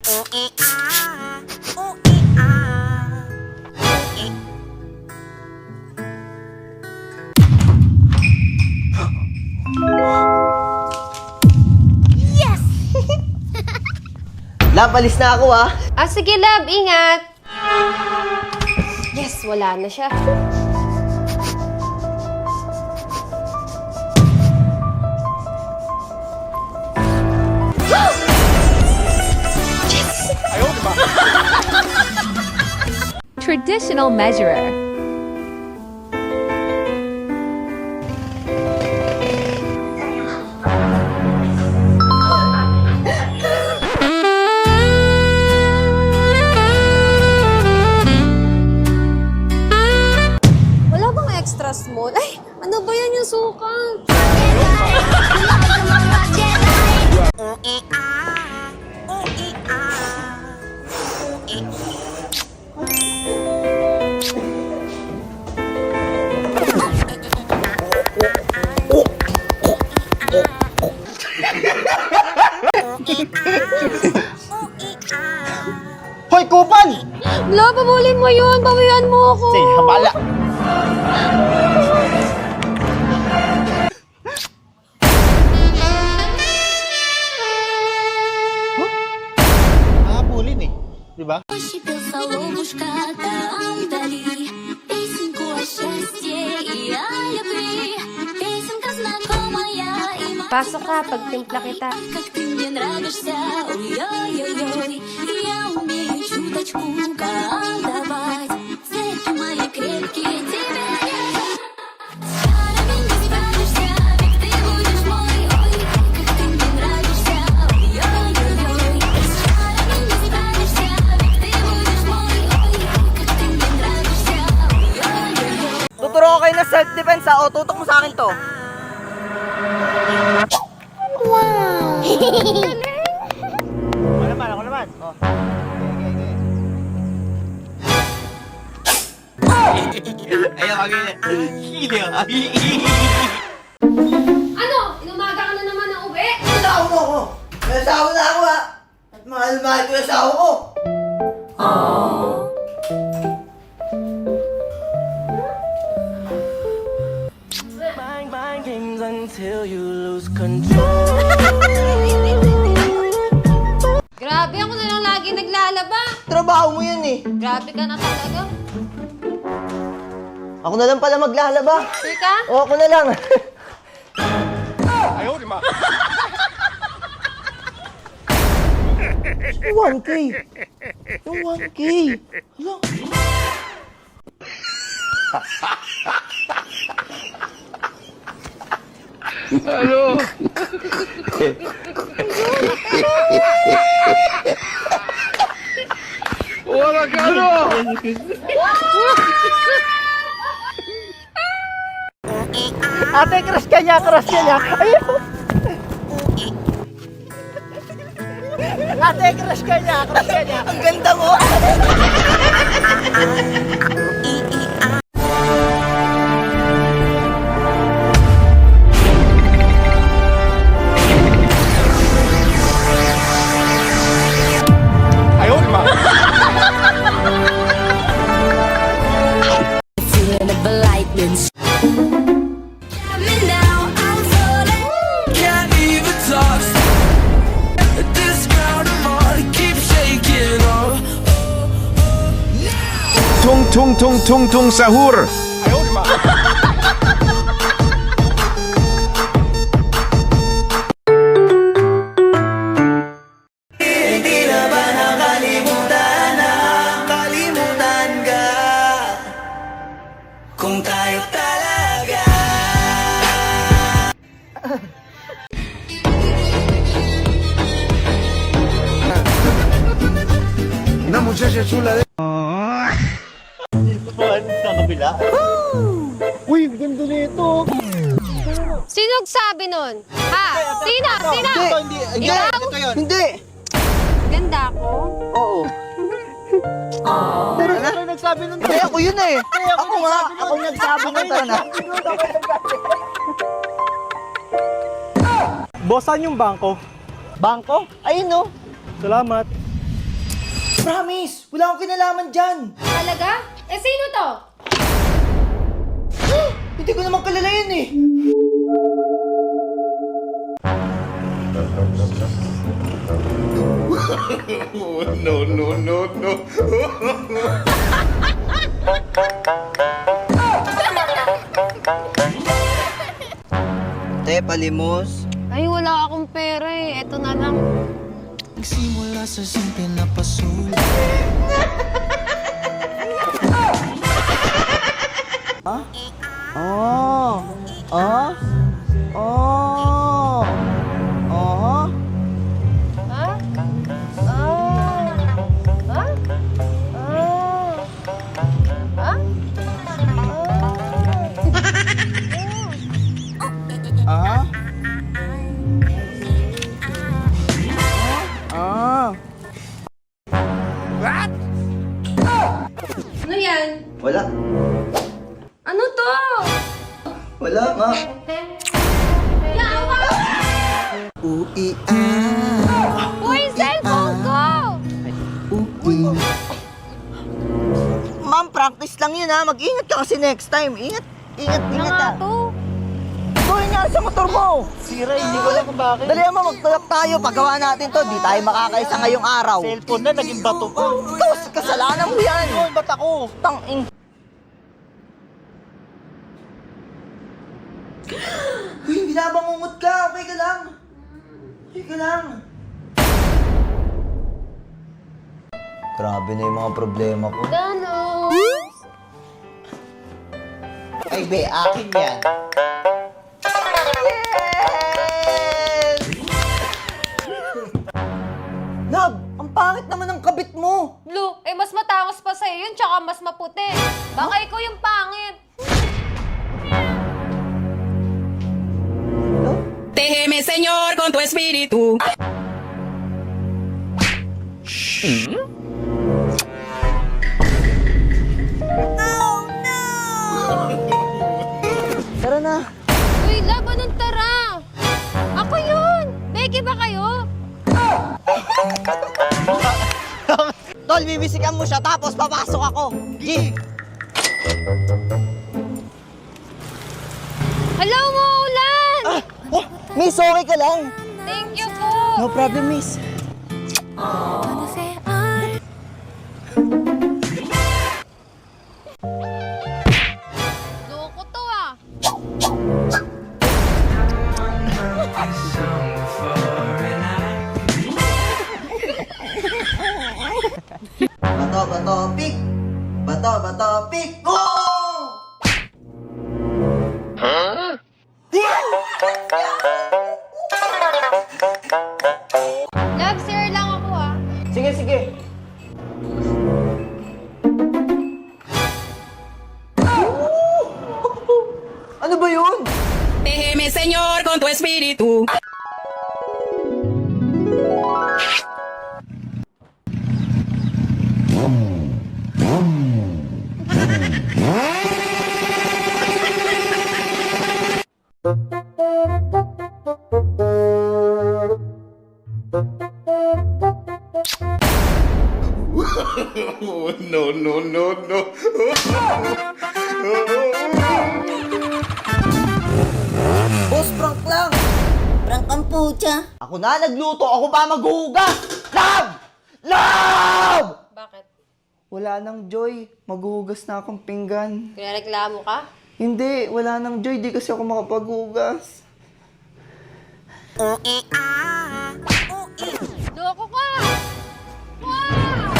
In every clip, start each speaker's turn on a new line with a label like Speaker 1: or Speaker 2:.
Speaker 1: Yes!
Speaker 2: Lab, alis na ako ah.
Speaker 1: Sige, love. Ingat. Yes, wala na siya.
Speaker 3: Traditional measurer.
Speaker 1: Wala bang extra small? Ay, ano ba yan yung suka?
Speaker 2: Hoy, kupal!
Speaker 1: Wala, pabulin mo yun. Bawian mo ako.
Speaker 2: Sige, habala. Habulin eh. Di ba?
Speaker 1: Pasok ka, pagtimpla kita.
Speaker 2: Tuturo ko kayo ng self-defense ha. O, tutok mo sa akin to. Wow! Ako naman. Oh. Ayaw, hili.
Speaker 1: Ano? Inumaga ka na naman ng uwi?
Speaker 2: Asawa mo ako! May asawa na ako ha! At mahal-mahal ko yung asawa ko!
Speaker 1: Grabe, ako na lang lagi naglalaba.
Speaker 2: Trabaho mo yun eh!
Speaker 1: Grabe ka na talaga.
Speaker 2: Ako na lang pala maglalaba!
Speaker 1: Sure ka?
Speaker 2: O, ako na lang! Yung 1K! Yung 1K! Hala! Ate, crush ka niya! Ayaw! Ate, crush ka niya! Ang ganda mo!
Speaker 4: Tung tung tung tung sahur.
Speaker 2: Hindi na ba nakalimutan na kalimutan ka? Kung tayo talaga
Speaker 4: Una muchacha chula de...
Speaker 2: sa kabila. Uy, ganda nito.
Speaker 1: Sino nagsabi nun? Ha? Sino? Sino?
Speaker 2: Hindi.
Speaker 1: Ikaw?
Speaker 2: Hindi.
Speaker 1: Ganda ako?
Speaker 2: Oo. Pero nagsabi nun. Hindi, ako yun eh. Ako nga. Ako nagsabi nun. Tara na.
Speaker 5: Boss, saan yung bangko?
Speaker 2: Bangko? Ayun no.
Speaker 5: Salamat.
Speaker 2: Promise! Wala akong kinalaman dyan!
Speaker 1: Talaga? Eh, sino to?
Speaker 2: Hindi ko naman kilala yun eh!
Speaker 4: No, no, no, no.
Speaker 2: Te, palimos.
Speaker 1: Ay, wala akong pera eh. Eto na lang.
Speaker 5: Nagsimula sa simple na pasulit.
Speaker 2: Oh! Oh! Oh! Oh!
Speaker 1: Ha? Ah. Ha? Ah. Ha?
Speaker 2: Ah? Ah?
Speaker 1: Ano yan?
Speaker 2: Wala.
Speaker 1: Ano to?
Speaker 2: Wala nga.
Speaker 1: Yawa!
Speaker 2: Ui
Speaker 1: Uy, cellphone ko!
Speaker 2: Ma'am, practice lang yun ha. Mag-ingat ka kasi next time. Ingat, ingat,
Speaker 1: Ano
Speaker 2: ingat
Speaker 1: nga
Speaker 2: ha.
Speaker 1: to?
Speaker 2: Gawin nga sa motor mo. Sira, hindi ko alam kung bakit. Dali mo, magtulak tayo. Paggawa natin to, di tayo makakaisa ngayong araw.
Speaker 6: Cellphone na, naging bato pa.
Speaker 2: Tapos, kasalanan mo yan.
Speaker 6: Ano, ba't ako?
Speaker 2: Tangin. Uy, binabangungot ka. Okay ka lang. Okay ka lang. Grabe na yung mga problema ko.
Speaker 1: Danos!
Speaker 2: Ay, be, akin yan. Yes! Love, ang pangit naman ng kabit mo.
Speaker 1: Blue, eh mas matangos pa sa'yo yun, tsaka mas maputi. Baka ikaw yung pangit.
Speaker 7: Déjeme, Señor, con tu espíritu.
Speaker 2: Tara na.
Speaker 1: Uy, laban ng tara! Ako yun! Becky ba kayo?
Speaker 2: Tol, bibisikan mo siya tapos papasok ako. G!
Speaker 1: Hello, Maulan!
Speaker 2: Oh, miss, okay ka lang?
Speaker 1: Thank you po!
Speaker 2: No problem, miss.
Speaker 1: Loko to ah!
Speaker 2: Bato, bato, pick! Bato, bato, pick! Oh!
Speaker 1: Love, sir lang ako ah.
Speaker 2: Sige, sige. Ano ba yun?
Speaker 7: Déjeme, Señor, con tu espíritu.
Speaker 4: No, no, no, no.
Speaker 2: Boss, prank lang.
Speaker 8: Prank ang putya.
Speaker 2: Ako na nagluto, ako pa maghuhugas. Love! Love!
Speaker 1: Bakit?
Speaker 2: Wala nang joy. Maghuhugas na akong pinggan.
Speaker 1: Kinareklamo ka?
Speaker 2: Hindi, wala nang joy. Di kasi ako makapaghugas.
Speaker 1: Loko ka! Wow!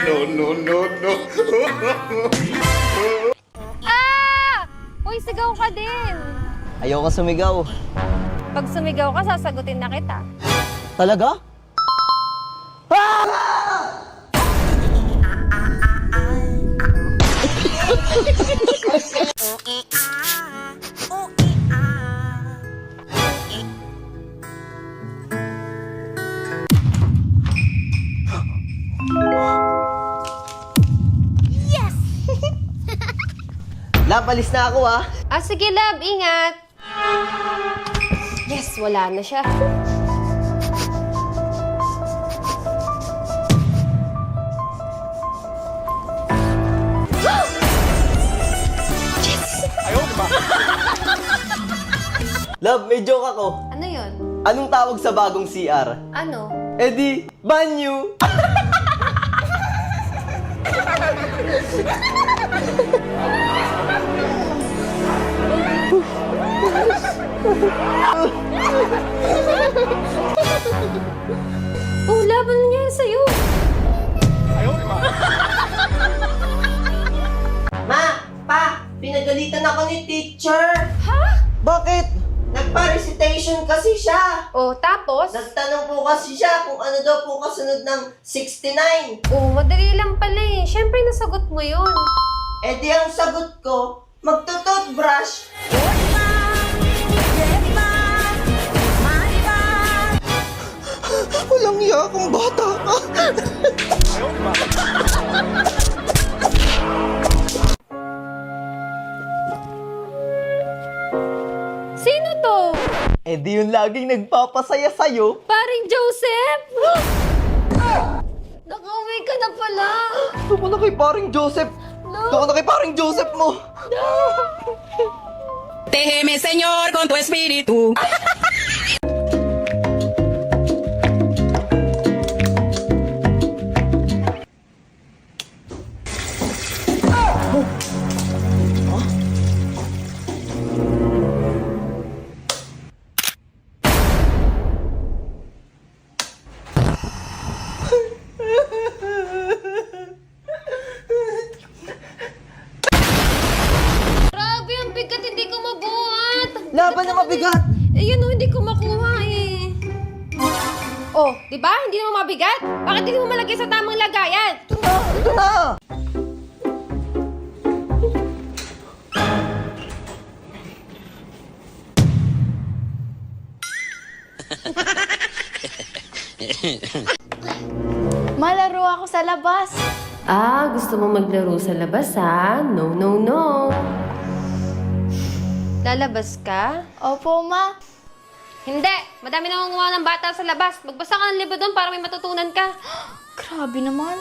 Speaker 4: No, no, no, no.
Speaker 1: Ah! Uy, sigaw ka din!
Speaker 2: Ayoko sumigaw.
Speaker 1: Pag sumigaw ka, sasagutin na kita.
Speaker 2: Talaga? Love, alis na ako ah.
Speaker 1: Ah, sige, love. Ingat. Yes, wala na siya.
Speaker 2: Love, may joke ako.
Speaker 1: Ano yun?
Speaker 2: Anong tawag sa bagong CR?
Speaker 1: Ano?
Speaker 2: Eh di, banyo!
Speaker 1: Oh, love, ano nangyari sa'yo?
Speaker 2: Ma! Pa! Pinagalitan ako ni teacher!
Speaker 1: Ha?
Speaker 2: Bakit? Nagpa-recitation kasi siya!
Speaker 1: Oh, tapos?
Speaker 2: Nagtanong po kasi siya kung ano daw po kasunod ng 69.
Speaker 1: Oh, madali lang pala eh. Siyempre, nasagot mo yun.
Speaker 2: Eh di ang sagot ko, magtututbrush. Walang iya kang bata ka.
Speaker 1: Sino to?
Speaker 2: Eh di yung laging nagpapasaya sa'yo.
Speaker 1: Paring Joseph? Nakauwi ka na pala.
Speaker 2: Doon na kay paring Joseph. Doon na kay paring Joseph mo.
Speaker 7: Tégeme, Señor, con tu espíritu.
Speaker 1: Grabe, ang bigat. Hindi ko mabuhat.
Speaker 2: Laban na mabigat.
Speaker 1: Eh, yun oh, hindi ko makuha eh. Oh, di ba? Hindi mo mabigat? Bakit hindi mo malagay sa tamang lagayan?
Speaker 2: Ito na.
Speaker 6: Malaro ako sa labas.
Speaker 1: Ah, gusto mo maglaro sa labas ha? No, no, no. Lalabas ka?
Speaker 6: Opo, ma.
Speaker 1: Hindi! Madami nangunguha ng bata sa labas. Magbasa ka ng libro doon para may matutunan ka.
Speaker 6: Grabe naman.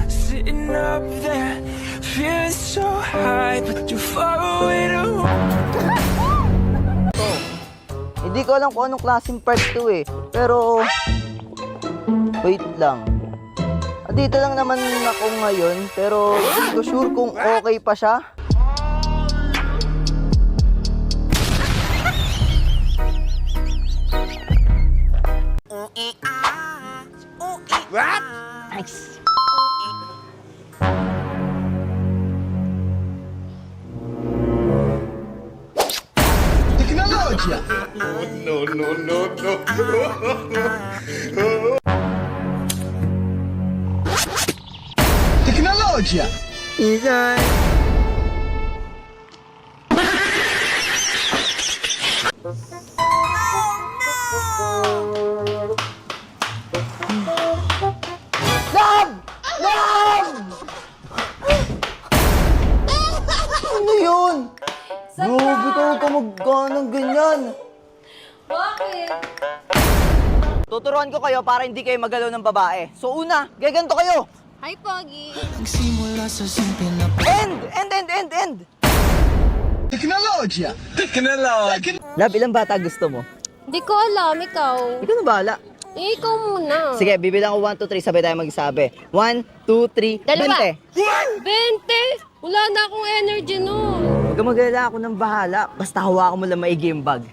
Speaker 5: Sitting up there, feeling so high, but too far away to.
Speaker 2: Hindi ko alam kung anong klaseng part to eh. Pero, wait lang. Dito lang naman ako ngayon, pero hindi ko sure kung okay pa siya.
Speaker 4: What?
Speaker 2: Nice.
Speaker 4: No, no, no, no.
Speaker 2: Isan. Love! Love! Ano yun? Grabe ka, huwag ka magganang ganyan.
Speaker 1: Bakit?
Speaker 2: Tuturuan ko kayo para hindi kayo magalaw ng babae. So una, gaganto kayo.
Speaker 1: Hi, Pogi.
Speaker 5: Nagsimula sa simple na
Speaker 2: End! Love, ilang bata gusto mo?
Speaker 1: Hindi ko alam, ikaw.
Speaker 2: Ikaw na bahala.
Speaker 1: Eh, ikaw muna.
Speaker 2: Sige, bibilang ko 1, 2, 3, sabay tayo magsabi. 1, 2, 3,
Speaker 1: Dalawa.
Speaker 2: 20.
Speaker 1: 20! Wala na akong energy nun.
Speaker 2: Huwag ka mag-alala, ako nang bahala. Basta hawakan mo lang maigi yung bag.